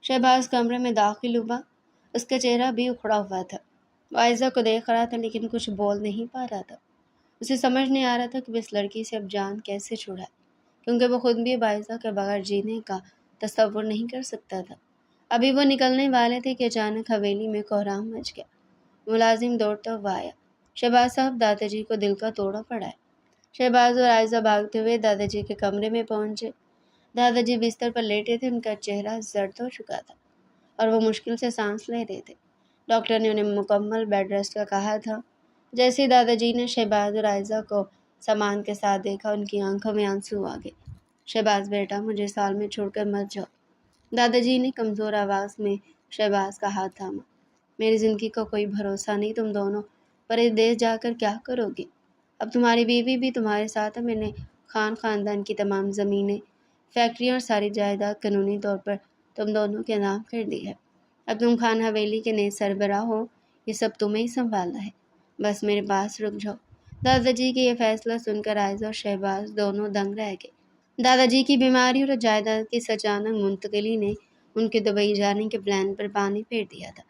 شہباز کمرے میں داخل ہوا، اس کا چہرہ بھی اکھڑا ہوا تھا۔ وہ عائزہ کو دیکھ رہا تھا لیکن کچھ بول نہیں پا رہا تھا۔ اسے سمجھ نہیں آ رہا تھا کہ وہ اس لڑکی سے اب جان کیسے چھڑائے، کیونکہ وہ خود بھی اب عائزہ کے بغیر جینے کا تصور نہیں کر سکتا تھا۔ ابھی وہ نکلنے والے تھے کہ اچانک حویلی میں کوہرام مچ گیا۔ ملازم دوڑتا ہوا آیا۔ شہباز صاحب، دادا جی کو دل کا توڑا پڑا ہے۔ شہباز اور عائزہ بھاگتے ہوئے دادا جی کے کمرے میں پہنچے۔ دادا جی بستر پر لیٹے تھے، ان کا چہرہ زرد ہو چکا تھا اور وہ مشکل سے سانس لے رہے تھے۔ ڈاکٹر نے انہیں مکمل بیڈ ریسٹ کا کہا تھا۔ جیسے ہی دادا جی نے شہباز اور عائزہ کو سامان کے ساتھ دیکھا، ان کی آنکھوں میں آنسو آ گئے۔ شہباز بیٹا، مجھے سال میں چھوڑ کر مت جاؤ۔ دادا جی نے کمزور آواز میں شہباز کا ہاتھ تھاما۔ میری زندگی کا کوئی بھروسہ نہیں، تم دونوں پردیس جا کر کیا کرو گے؟ اب تمہاری بیوی بھی تمہارے ساتھ ہے۔ میں نے خاندان کی تمام زمینیں، فیکٹریاں اور ساری جائیداد قانونی طور پر تم دونوں کے نام کر دی ہے۔ اب تم خان حویلی کے نئے سربراہ ہو، یہ سب تمہیں ہی سنبھالنا ہے، بس میرے پاس رک جاؤ۔ دادا جی کے یہ فیصلہ سن کر عائزہ اور شہباز دونوں دنگ رہ گئے۔ دادا جی کی بیماری اور جائیداد کی اس اچانک منتقلی نے ان کے دبئی جانے کے پلان پر پانی پھیر دیا تھا۔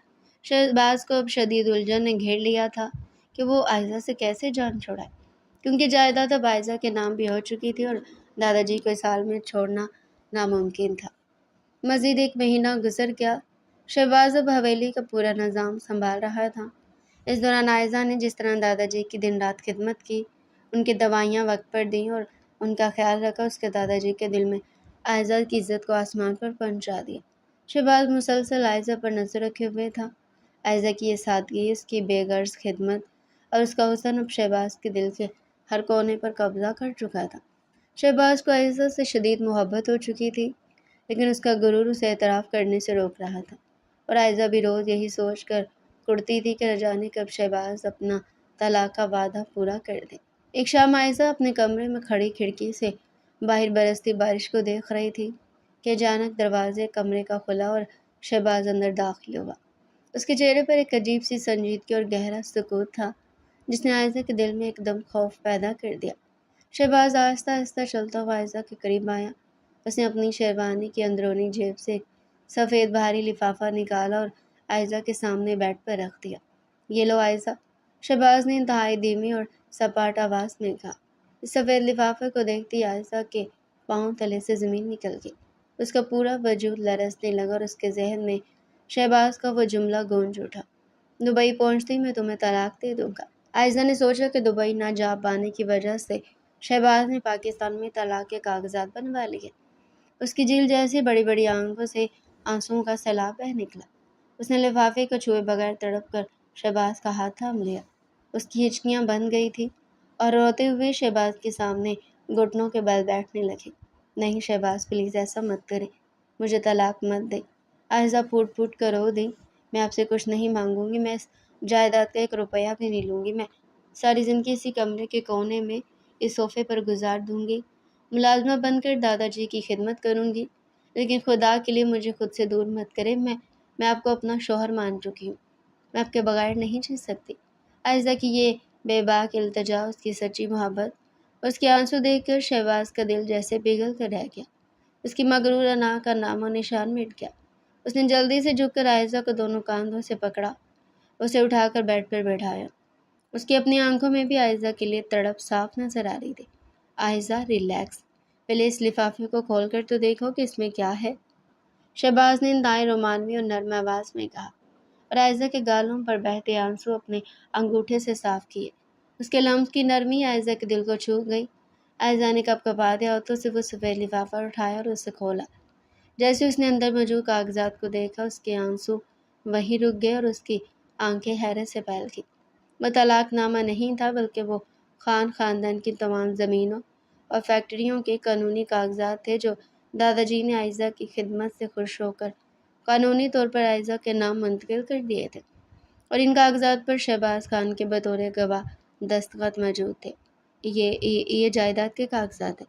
شہباز کو اب شدید الجھن نے گھیر لیا تھا کہ وہ عائزہ سے کیسے جان چھڑائے، کیونکہ جائیداد اب عائزہ کے نام بھی ہو چکی تھی اور دادا جی کو اس حال میں چھوڑنا ناممکن تھا۔ مزید ایک مہینہ گزر گیا۔ شہباز اب حویلی کا پورا نظام سنبھال رہا تھا۔ اس دوران عائزہ نے جس طرح دادا جی کی دن رات خدمت کی، ان کی دوائیاں وقت پر دیں اور ان کا خیال رکھا، اس کے دادا جی کے دل میں عائزہ کی عزت کو آسمان پر پہنچا دیا۔ شہباز مسلسل عائزہ پر نظر رکھے ہوئے تھا۔ عائزہ کی یہ سادگی، اس کی بے غرض خدمت اور اس کا حسن اب شہباز کے دل کے ہر کونے پر قبضہ کر چکا تھا۔ شہباز کو عائزہ سے شدید محبت ہو چکی تھی، لیکن اس کا غرور اسے اعتراف کرنے سے روک رہا تھا، اور عائزہ بھی روز یہی سوچ کر کڑتی تھی کہ نہ جانے کب شہباز اپنا طلاق کا وعدہ پورا کر دے۔ ایک شام عائزہ اپنے کمرے میں کھڑی کھڑکی سے باہر برستی بارش کو دیکھ رہی تھی کہ اچانک دروازے کمرے کا کھلا اور شہباز اندر داخل ہوا۔ اس کے چہرے پر ایک عجیب سی سنجیدگی اور گہرا سکوت تھا جس نے عائزہ کے دل میں ایک دم خوف پیدا کر دیا۔ شہباز آہستہ آہستہ چلتا ہوا عائزہ کے قریب آیا۔ اس نے اپنی شیروانی کی اندرونی جیب سے ایک سفید بھاری لفافہ نکالا اور عائزہ کے سامنے بیڈ پر رکھ دیا۔ یہ لو عائزہ، شہباز نے انتہائی دھیمی اور سپاٹ آواز میں کہا۔ اس سفید لفافے کو دیکھتی عائزہ کے پاؤں تلے سے زمین نکل گئی۔ اس کا پورا وجود لرزنے لگا اور اس کے ذہن میں شہباز کا وہ جملہ گونج اٹھا، دبئی پہنچتی میں تمہیں طلاق دے دوں گا۔ عائزہ نے سوچا کہ دبئی نہ جا پانے کی وجہ سے شہباز نے پاکستان میں طلاق کے کاغذات بنوا لیے۔ اس کی جھیل جیسی بڑی بڑی آنکھوں سے آنسوؤں کا سیلاب بہہ نکلا۔ اس نے لفافے کو چھوئے بغیر تڑپ کر شہباز کا ہاتھ تھام لیا۔ اس کی ہچکیاں بند گئی تھی اور روتے ہوئے شہباز کے سامنے گھٹنوں کے بل بیٹھنے لگی۔ نہیں شہباز، پلیز ایسا مت کرے، مجھے طلاق مت دے۔ عائزہ پھوٹ پھوٹ کر رو دی۔ میں آپ سے کچھ نہیں مانگوں گی، میں اس جائیداد کا 1 روپیہ بھی نہیں لوں گی، میں ساری زندگی اسی کمرے کے کونے میں اس صوفے پر گزار دوں گی، ملازمہ بن کر دادا جی کی خدمت کروں گی، لیکن خدا کے لیے مجھے خود سے دور مت کرے، میں آپ کو اپنا شوہر مان چکی ہوں، میں آپ کے بغیر نہیں جی سکتی۔ عائزہ کی یہ بے باک التجا، اس کی سچی محبت، اس کے آنسو دیکھ کر شہباز کا دل جیسے پگھل کر رہ گیا۔ اس کی مغرور انا کا نام و نشان مٹ گیا۔ اس نے جلدی سے جھک کر عائزہ کو دونوں کاندھوں سے پکڑا، اسے اٹھا کر بیڈ پر بیٹھایا۔ اس کی اپنی آنکھوں میں بھی عائزہ کے لیے تڑپ صاف نظر آ رہی تھی۔ عائزہ ریلیکس، پہلے اس لفافے کو کھول کر تو دیکھو کہ اس میں کیا ہے، شہباز نے انتہائی رومانوی اور نرم آواز میں کہا، اور عائزہ کے گالوں پر بہتے آنسو اپنے انگوٹھے سے صاف کیے۔ اس کے لمس کی نرمی عائزہ کے دل کو چھو گئی۔ عائزہ نے کپکپاتے ہاتھوں سے وہ سفید لفافہ اٹھایا اور اسے کھولا۔ جیسے اس نے اندر موجود کاغذات کو دیکھا، اس کے آنسو وہیں رک گئے اور اس کی آنکھیں حیرت سے پھیل گئیں۔ وہ طلاق نامہ نہیں تھا، بلکہ وہ خاندان کی تمام زمینوں اور فیکٹریوں کے قانونی کاغذات تھے جو دادا جی نے عائزہ کی خدمت سے خوش ہو کر قانونی طور پر عائزہ کے نام منتقل کر دیے تھے، اور ان کاغذات پر شہباز خان کے بطور گواہ دستخط موجود تھے۔ یہ جائیداد کے کاغذات ہیں۔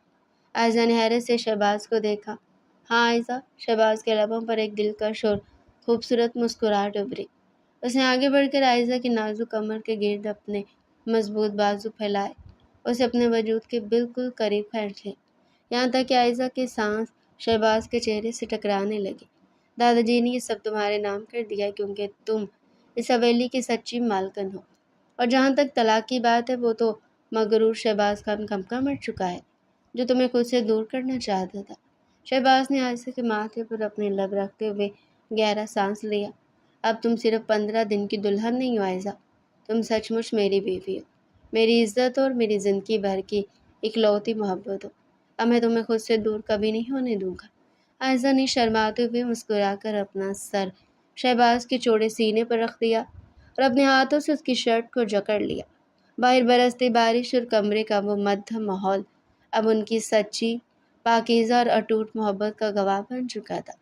عائزہ نے حیرت سے شہباز کو دیکھا۔ ہاں عائزہ، شہباز کے لبوں پر ایک دلکش اور خوبصورت مسکراہٹ ابھری۔ اس نے آگے بڑھ کر عائزہ کی نازک کمر کے گرد اپنے مضبوط بازو پھیلائے، اسے اپنے وجود کے بالکل قریب کھینچ لیا، یہاں تک کہ عائزہ کے سانس شہباز کے چہرے سے ٹکرانے لگے۔ دادا جی نے یہ سب تمہارے نام کر دیا کیونکہ تم اس حویلی کی سچی مالکن ہو، اور جہاں تک طلاق کی بات ہے وہ تو مغرور شہباز خان کم کا مر چکا ہے جو تمہیں خود سے دور کرنا چاہتا تھا۔ شہباز نے عائزہ کے ماتھے پر اپنے لب رکھتے ہوئے گہرا سانس لیا۔ اب تم صرف 15 دن کی دلہن نہیں ہو عائزہ، تم سچ مچ میری بیوی ہو، میری عزت اور میری زندگی بھر کی اکلوتی محبت ہو۔ اب میں تمہیں خود سے دور کبھی نہیں ہونے دوں گا۔ عائزہ نے شرماتے ہوئے مسکرا کر اپنا سر شہباز کے چوڑے سینے پر رکھ دیا اور اپنے ہاتھوں سے اس کی شرٹ کو جکڑ لیا۔ باہر برستی بارش اور کمرے کا وہ مدھم ماحول اب ان کی سچی، پاکیزہ اور اٹوٹ محبت کا گواہ بن چکا تھا،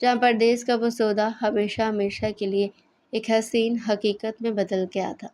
جہاں پردیس کا وہ سودا ہمیشہ ہمیشہ کے لیے ایک حسین حقیقت میں بدل گیا تھا۔